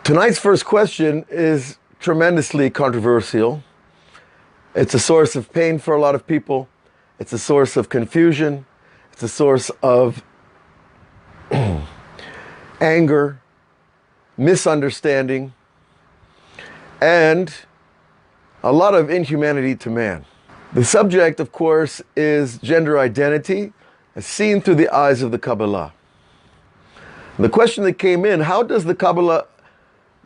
Tonight's first question is tremendously controversial. It's a source of pain for a lot of people. It's a source of confusion. It's a source of anger, misunderstanding, and a lot of inhumanity to man. The subject, of course, is gender identity as seen through the eyes of the Kabbalah. And the question that came in, how does the Kabbalah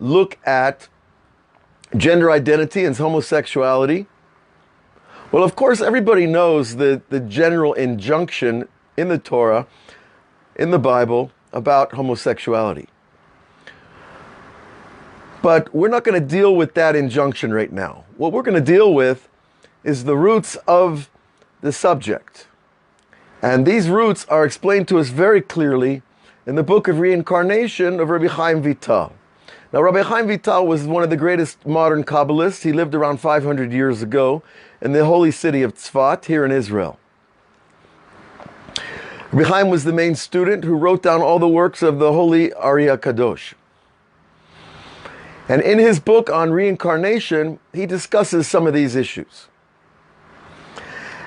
look at gender identity and homosexuality? Well, of course, everybody knows the general injunction in the Torah, in the Bible, about homosexuality. But we're not going to deal with that injunction right now. What we're going to deal with is the roots of the subject. And these roots are explained to us very clearly in the book of Reincarnation of Rabbi Chaim Vital. Now, Rabbi Chaim Vital was one of the greatest modern Kabbalists. He lived around 500 years ago in the holy city of Tzfat, here in Israel. Rabbi Chaim was the main student who wrote down all the works of the holy Ari HaKadosh. And in his book on reincarnation, he discusses some of these issues.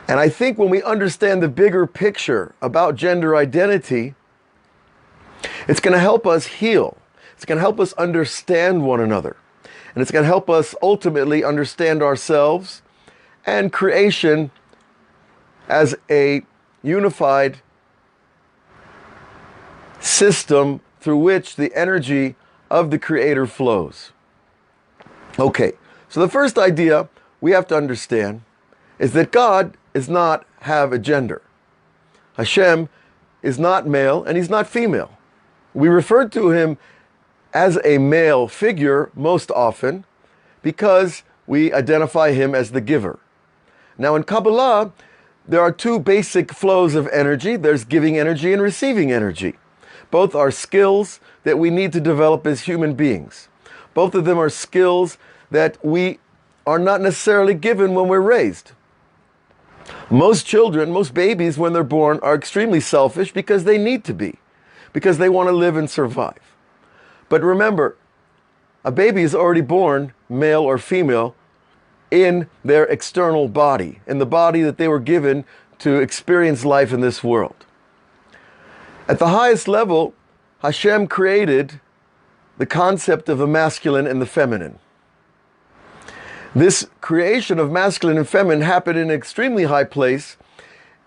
And I think when we understand the bigger picture about gender identity, it's going to help us heal. It's going to help us understand one another. And it's going to help us ultimately understand ourselves and creation as a unified system through which the energy of the Creator flows. Okay, so the first idea we have to understand is that God does not have a gender. Hashem is not male and he's not female. We refer to him as a male figure most often because we identify him as the giver. Now in Kabbalah, there are two basic flows of energy. There's giving energy and receiving energy. Both are skills that we need to develop as human beings. Both of them are skills that we are not necessarily given when we're raised. Most children, most babies when they're born are extremely selfish because they need to be, because they want to live and survive. But remember, a baby is already born, male or female, in their external body, in the body that they were given to experience life in this world. At the highest level, Hashem created the concept of the masculine and the feminine. This creation of masculine and feminine happened in an extremely high place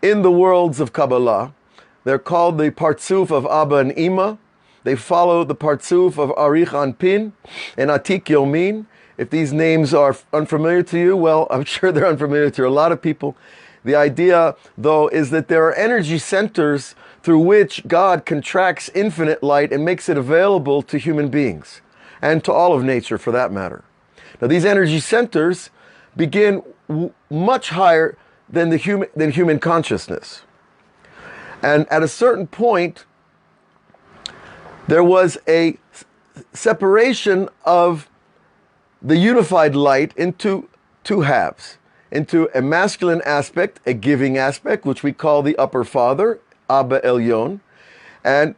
in the worlds of Kabbalah. They're called the Partzuf of Abba and Ima. They follow the Partzuf of Arich Anpin and Atik Yomin. If these names are unfamiliar to you, well, I'm sure they're unfamiliar to a lot of people. The idea, though, is that there are energy centers through which God contracts infinite light and makes it available to human beings, and to all of nature for that matter. Now, these energy centers begin much higher than human consciousness. And at a certain point, there was a separation of the unified light into two halves, into a masculine aspect, a giving aspect, which we call the upper father, Abba Elyon, and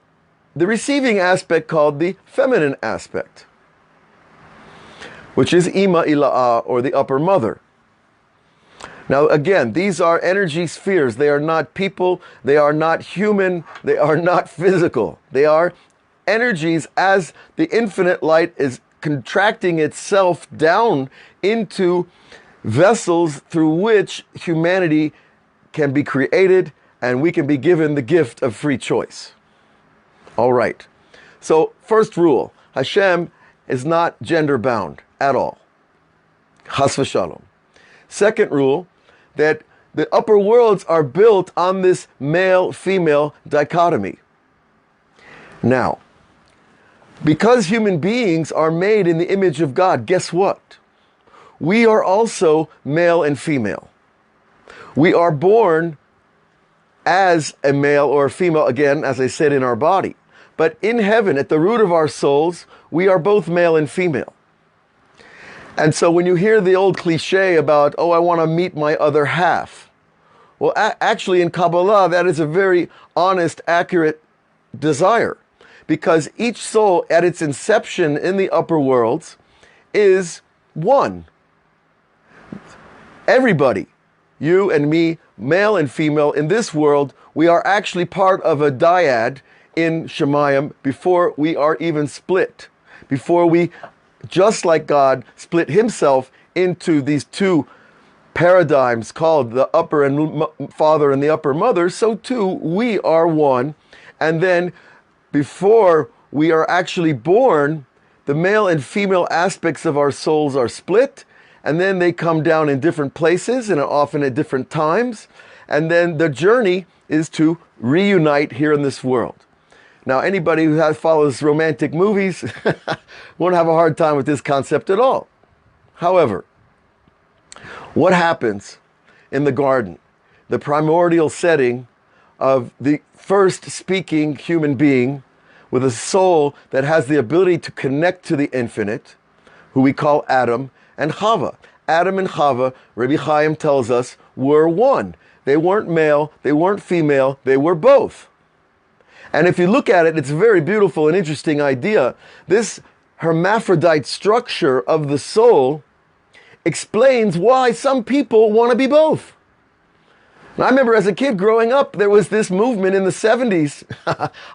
the receiving aspect called the feminine aspect, which is Ima Ila'ah, or the upper mother. Now again, these are energy spheres. They are not people, they are not human, they are not physical. They are energies as the infinite light is contracting itself down into vessels through which humanity can be created and we can be given the gift of free choice. All right. So first rule, Hashem is not gender bound at all. Chas v'shalom. Second rule, that the upper worlds are built on this male-female dichotomy. Now, because human beings are made in the image of God, guess what? We are also male and female. We are born as a male or a female, again, as I said, in our body. But in heaven, at the root of our souls, we are both male and female. And so when you hear the old cliche about, oh, I want to meet my other half. Well, actually in Kabbalah, that is a very honest, accurate desire. because each soul at its inception in the upper worlds is one. Everybody, you and me, male and female, in this world, we are actually part of a dyad in Shemayim before we are even split. Before we, just like God, split himself into these two paradigms called the upper and father and the upper mother, so too we are one. And then before we are actually born, the male and female aspects of our souls are split, and then they come down in different places and often at different times. And then the journey is to reunite here in this world. Now, anybody who follows romantic movies won't have a hard time with this concept at all. However, what happens in the garden, the primordial setting of the first speaking human being with a soul that has the ability to connect to the infinite, who we call Adam and Chava. Adam and Chava, Rabbi Chaim tells us, were one. They weren't male, they weren't female, they were both. And if you look at it, it's a very beautiful and interesting idea. This hermaphrodite structure of the soul explains why some people want to be both. And I remember as a kid growing up, there was this movement in the 70s.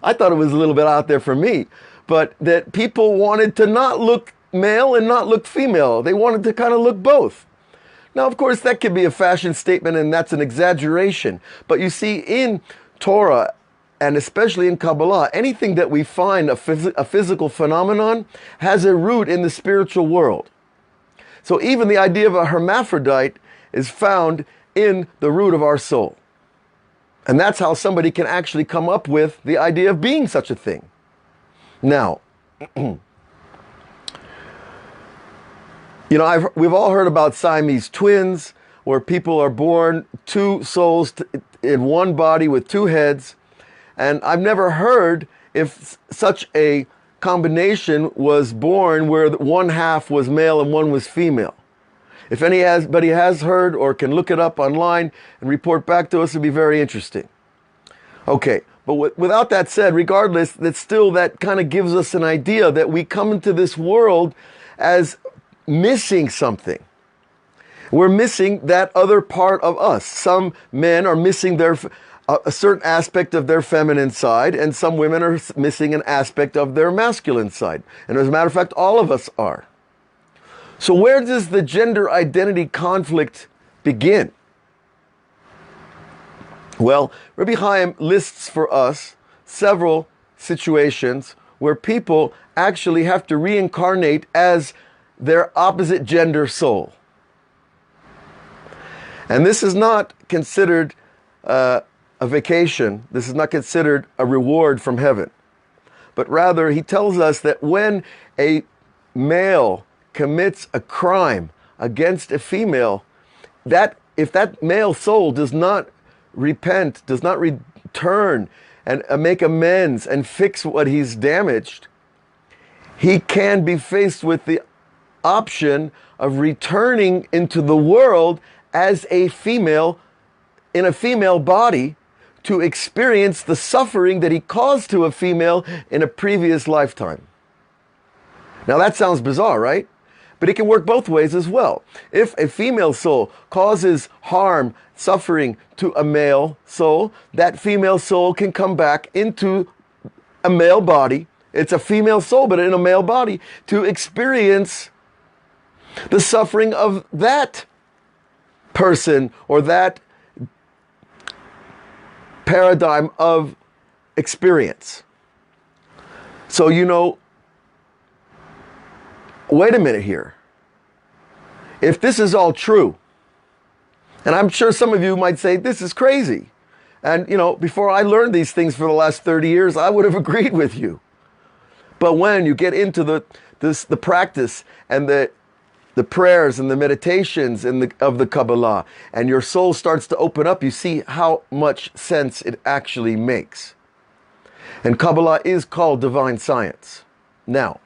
I thought it was a little bit out there for me, but that people wanted to not look male and not look female. They wanted to kind of look both. Now, of course, that could be a fashion statement, and that's an exaggeration. But you see, in Torah, and especially in Kabbalah, anything that we find a physical phenomenon has a root in the spiritual world. So even the idea of a hermaphrodite is found in the root of our soul. And that's how somebody can actually come up with the idea of being such a thing. Now, we've all heard about Siamese twins, where people are born two souls in one body with two heads. And I've never heard if such a combination was born where one half was male and one was female. If anybody has heard or can look it up online and report back to us, it'd be very interesting. Okay, but without that said, regardless, that kind of gives us an idea that we come into this world as missing something. We're missing that other part of us. Some men are missing a certain aspect of their feminine side, and some women are missing an aspect of their masculine side. And as a matter of fact, all of us are. So where does the gender identity conflict begin? Well, Rabbi Chaim lists for us several situations where people actually have to reincarnate as their opposite gender soul. And this is not considered a vacation. This is not considered a reward from heaven. But rather, he tells us that when a male commits a crime against a female, that if that male soul does not repent, does not return and make amends and fix what he's damaged, he can be faced with the option of returning into the world as a female in a female body to experience the suffering that he caused to a female in a previous lifetime. Now that sounds bizarre, right? But it can work both ways as well. If a female soul causes harm, suffering to a male soul, that female soul can come back into a male body. It's a female soul, but in a male body, to experience the suffering of that person or that paradigm of experience. So, wait a minute here. If this is all true, and I'm sure some of you might say, this is crazy. And, before I learned these things for the last 30 years, I would have agreed with you. But when you get into the practice and the prayers and the meditations of the Kabbalah, and your soul starts to open up, you see how much sense it actually makes. And Kabbalah is called divine science. Now,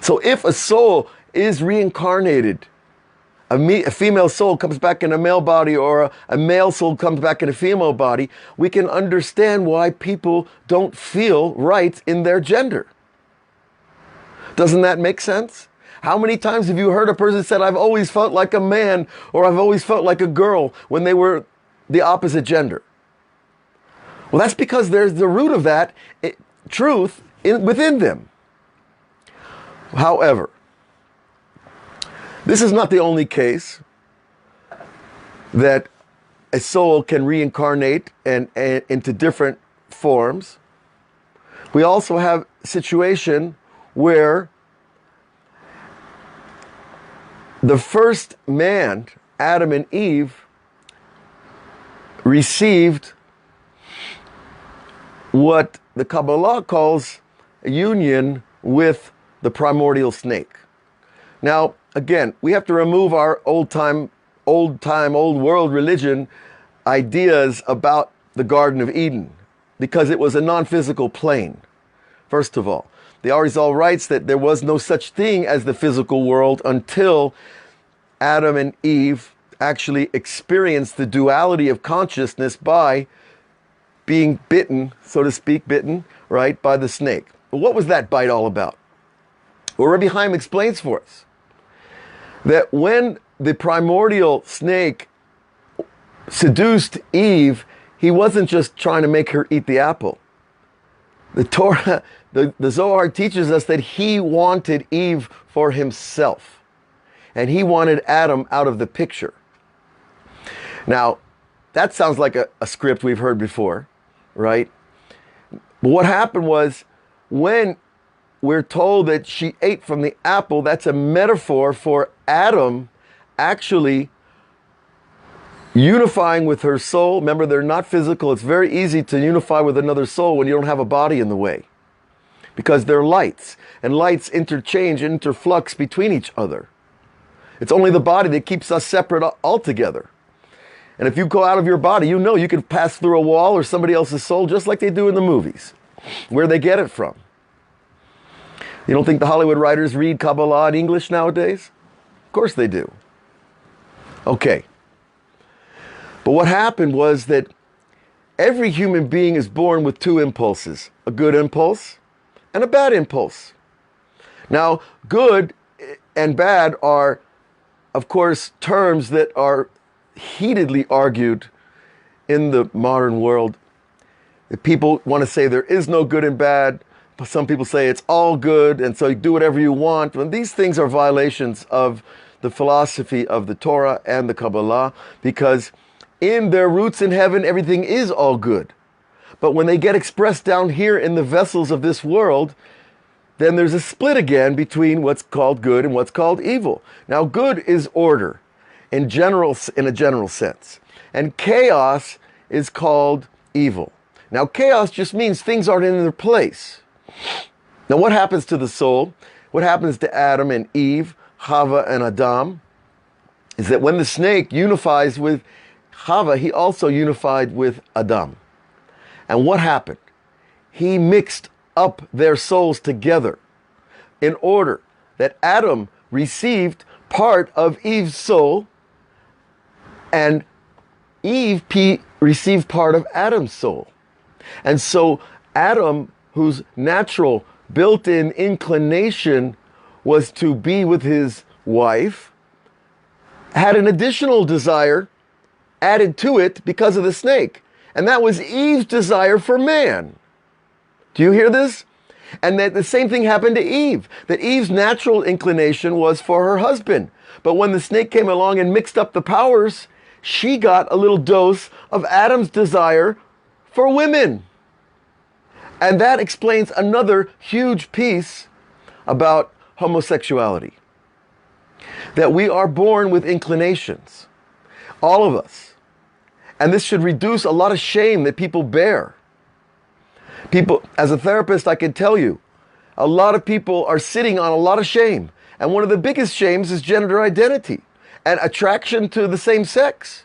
so if a soul is reincarnated a female soul comes back in a male body, or a male soul comes back in a female body, we can understand why people don't feel right in their gender. Doesn't that make sense? How many times have you heard a person said, I've always felt like a man, or I've always felt like a girl, when they were the opposite gender? Well, that's because there's the root of that truth within them. However, this is not the only case that a soul can reincarnate and into different forms. We also have a situation where the first man, Adam and Eve, received what the Kabbalah calls a union with the primordial snake. Now, again, we have to remove our old world religion ideas about the Garden of Eden, because it was a non-physical plane. First of all, the Arizal writes that there was no such thing as the physical world until Adam and Eve actually experienced the duality of consciousness by being bitten, so to speak, right, by the snake. But what was that bite all about? Well, Rabbi Chaim explains for us that when the primordial snake seduced Eve, he wasn't just trying to make her eat the apple. The Torah, the Zohar teaches us that he wanted Eve for himself. And he wanted Adam out of the picture. Now, that sounds like a script we've heard before, right? But what happened was, when we're told that she ate from the apple, that's a metaphor for Adam actually unifying with her soul. Remember, they're not physical. It's very easy to unify with another soul when you don't have a body in the way, because they're lights, and lights interchange and interflux between each other. It's only the body that keeps us separate altogether. And if you go out of your body, you know you can pass through a wall or somebody else's soul, just like they do in the movies. Where they get it from? You don't think the Hollywood writers read Kabbalah in English nowadays? Of course they do. Okay. But what happened was that every human being is born with two impulses, a good impulse and a bad impulse. Now, good and bad are, of course, terms that are heatedly argued in the modern world. People want to say there is no good and bad. Some people say it's all good, and so you do whatever you want. And these things are violations of the philosophy of the Torah and the Kabbalah, because in their roots in heaven, everything is all good. But when they get expressed down here in the vessels of this world, then there's a split again between what's called good and what's called evil. Now, good is order in a general sense, and chaos is called evil. Now, chaos just means things aren't in their place. Now, what happens to the soul? What happens to Adam and Eve, Chava and Adam, is that when the snake unifies with Chava, he also unified with Adam. And what happened? He mixed up their souls together in order that Adam received part of Eve's soul and Eve received part of Adam's soul. And so Adam, whose natural built-in inclination was to be with his wife, had an additional desire added to it because of the snake. And that was Eve's desire for man. Do you hear this? And that the same thing happened to Eve, that Eve's natural inclination was for her husband. But when the snake came along and mixed up the powers, she got a little dose of Adam's desire for women. And that explains another huge piece about homosexuality. That we are born with inclinations. All of us. And this should reduce a lot of shame that people bear. People, as a therapist, I can tell you, a lot of people are sitting on a lot of shame. And one of the biggest shames is gender identity and attraction to the same sex.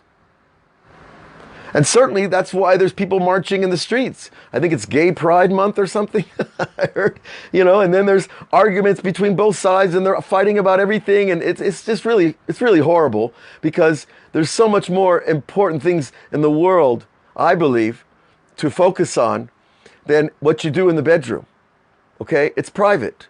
And certainly that's why there's people marching in the streets. I think it's Gay Pride Month or something. I heard, and then there's arguments between both sides and they're fighting about everything. And it's really horrible because there's so much more important things in the world, I believe, to focus on than what you do in the bedroom. Okay? It's private.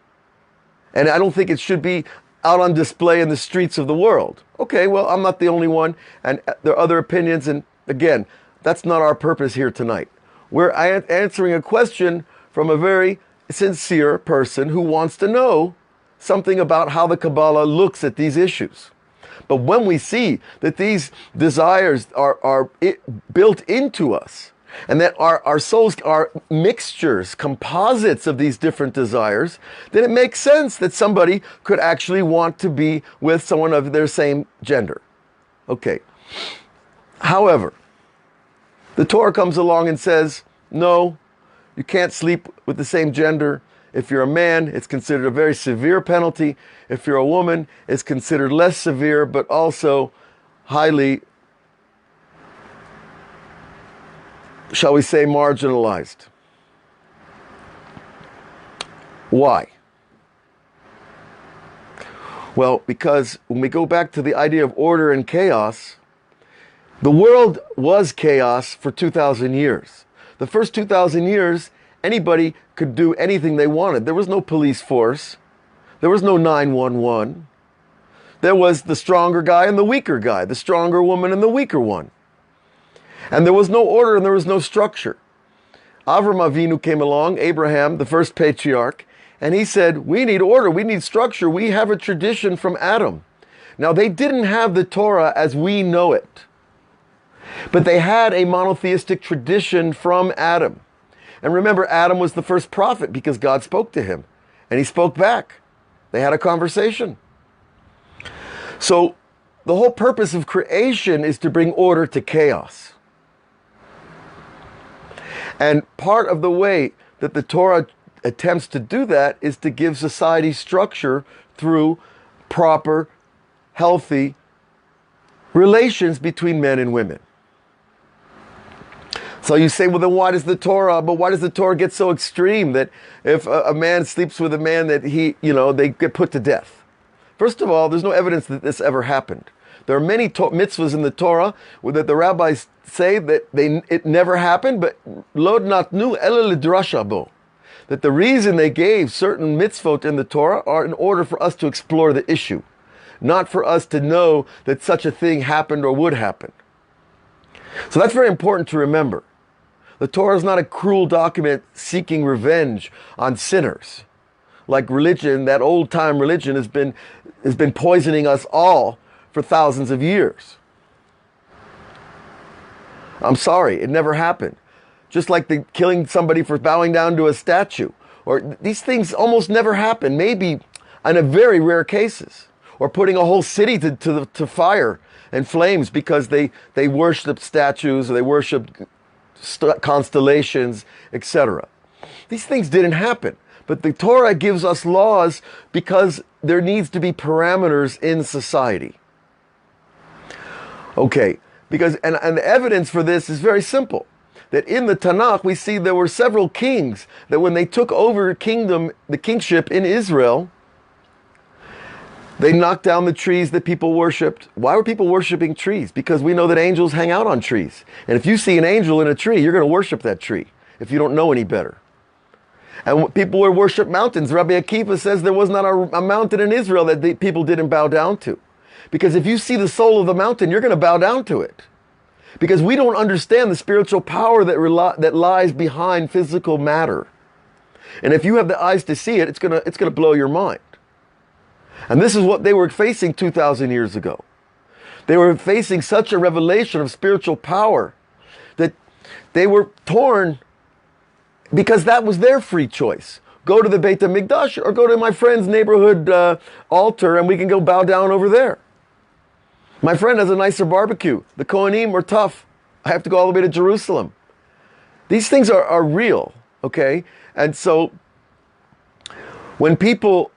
And I don't think it should be out on display in the streets of the world. Okay, well, I'm not the only one. And there are other opinions. And again, that's not our purpose here tonight. We're answering a question from a very sincere person who wants to know something about how the Kabbalah looks at these issues. But when we see that these desires are built into us, and that our souls are mixtures, composites of these different desires, then it makes sense that somebody could actually want to be with someone of their same gender. Okay. However, the Torah comes along and says, no, you can't sleep with the same gender. If you're a man, it's considered a very severe penalty. If you're a woman, it's considered less severe, but also highly, shall we say, marginalized. Why? Well, because when we go back to the idea of order and chaos, the world was chaos for 2,000 years. The first 2,000 years, anybody could do anything they wanted. There was no police force. There was no 911. There was the stronger guy and the weaker guy, the stronger woman and the weaker one. And there was no order and there was no structure. Avraham Avinu came along, Abraham, the first patriarch, and he said, we need order, we need structure, we have a tradition from Adam. Now, they didn't have the Torah as we know it, but they had a monotheistic tradition from Adam. And remember, Adam was the first prophet because God spoke to him, and he spoke back. They had a conversation. So the whole purpose of creation is to bring order to chaos. And part of the way that the Torah attempts to do that is to give society structure through proper, healthy relations between men and women. So you say, well, then why does the Torah get so extreme that if a man sleeps with a man that they get put to death? First of all, there's no evidence that this ever happened. There are many mitzvahs in the Torah that the rabbis say that it never happened, but lo natnu ela lidrasha bo. That the reason they gave certain mitzvot in the Torah are in order for us to explore the issue, not for us to know that such a thing happened or would happen. So that's very important to remember. The Torah is not a cruel document seeking revenge on sinners. Like religion, that old-time religion has been poisoning us all for thousands of years. I'm sorry, it never happened. Just like the killing somebody for bowing down to a statue. Or these things almost never happen, maybe in a very rare cases. Or putting a whole city to fire and flames because they worship statues or they worship constellations, etc. These things didn't happen. But the Torah gives us laws because there needs to be parameters in society. Okay, because and the evidence for this is very simple. That in the Tanakh we see there were several kings that when they took over the kingship in Israel, they knocked down the trees that people worshipped. Why were people worshiping trees? Because we know that angels hang out on trees. And if you see an angel in a tree, you're going to worship that tree if you don't know any better. And people would worship mountains. Rabbi Akiva says there was not a mountain in Israel that the people didn't bow down to. Because if you see the soul of the mountain, you're going to bow down to it. Because we don't understand the spiritual power that lies behind physical matter. And if you have the eyes to see it, it's going to blow your mind. And this is what they were facing 2,000 years ago. They were facing such a revelation of spiritual power that they were torn because that was their free choice. Go to the Beit HaMikdash or go to my friend's neighborhood altar and we can go bow down over there. My friend has a nicer barbecue. The Kohanim are tough. I have to go all the way to Jerusalem. These things are real, okay? And so when people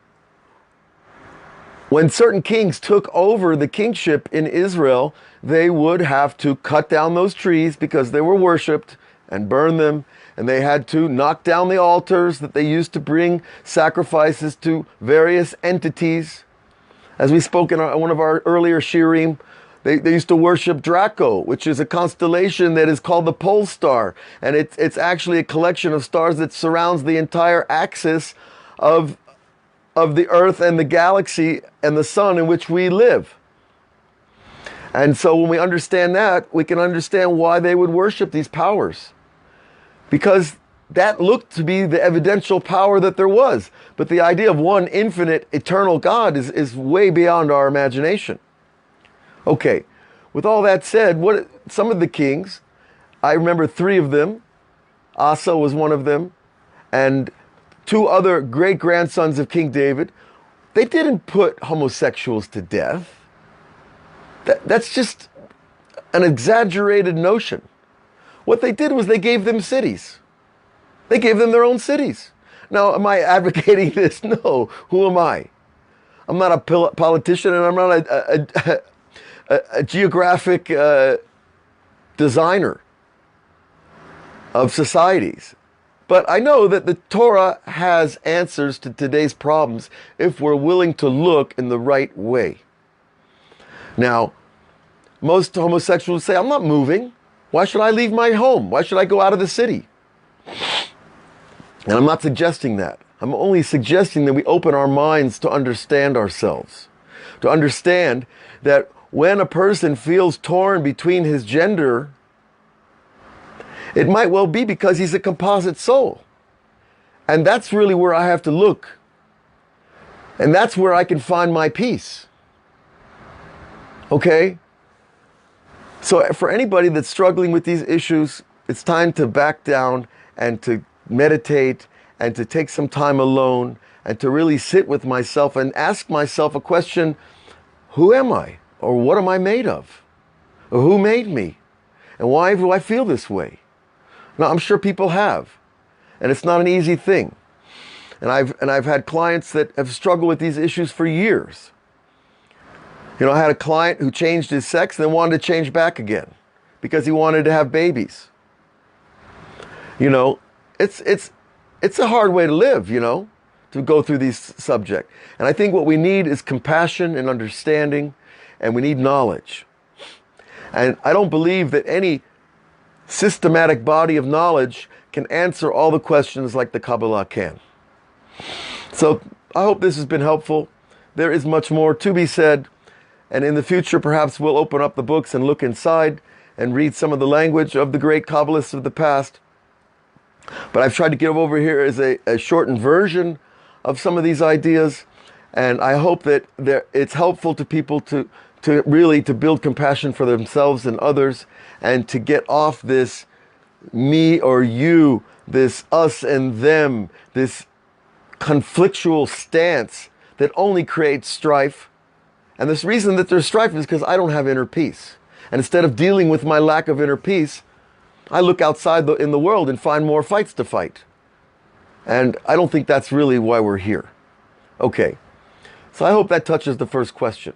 when certain kings took over the kingship in Israel, they would have to cut down those trees because they were worshipped and burn them. And they had to knock down the altars that they used to bring sacrifices to various entities. As we spoke in one of our earlier shirim, they used to worship Draco, which is a constellation that is called the pole star. And it's actually a collection of stars that surrounds the entire axis of the earth and the galaxy and the sun in which we live. And so when we understand that, we can understand why they would worship these powers. Because that looked to be the evidential power that there was. But the idea of one infinite, eternal God is way beyond our imagination. Okay, with all that said, some of the kings, I remember 3 of them. Asa was one of them. And 2 other great-grandsons of King David, they didn't put homosexuals to death. That's just an exaggerated notion. What they did was they gave them cities. They gave them their own cities. Now, am I advocating this? No. Who am I? I'm not a politician, and I'm not a geographic designer of societies. But I know that the Torah has answers to today's problems if we're willing to look in the right way. Now, most homosexuals say, I'm not moving. Why should I leave my home? Why should I go out of the city? And I'm not suggesting that. I'm only suggesting that we open our minds to understand ourselves. To understand that when a person feels torn between his gender, it might well be because he's a composite soul. And that's really where I have to look. And that's where I can find my peace. Okay? So for anybody that's struggling with these issues, it's time to back down and to meditate and to take some time alone and to really sit with myself and ask myself a question: who am I? Or what am I made of? Or who made me? And why do I feel this way? Now, I'm sure people have, and it's not an easy thing. And I've had clients that have struggled with these issues for years. You know, I had a client who changed his sex and then wanted to change back again because he wanted to have babies. You know, it's a hard way to live, you know, to go through these subjects. And I think what we need is compassion and understanding, and we need knowledge. And I don't believe that any systematic body of knowledge can answer all the questions like the Kabbalah can. So I hope this has been helpful. There is much more to be said. And in the future, perhaps we'll open up the books and look inside and read some of the language of the great Kabbalists of the past. But I've tried to give over here as a shortened version of some of these ideas. And I hope that it's helpful to people to really build compassion for themselves and others, and to get off this me or you, this us and them, this conflictual stance that only creates strife. And this reason that there's strife is because I don't have inner peace. And instead of dealing with my lack of inner peace, I look outside in the world and find more fights to fight. And I don't think that's really why we're here. Okay. So I hope that touches the first question.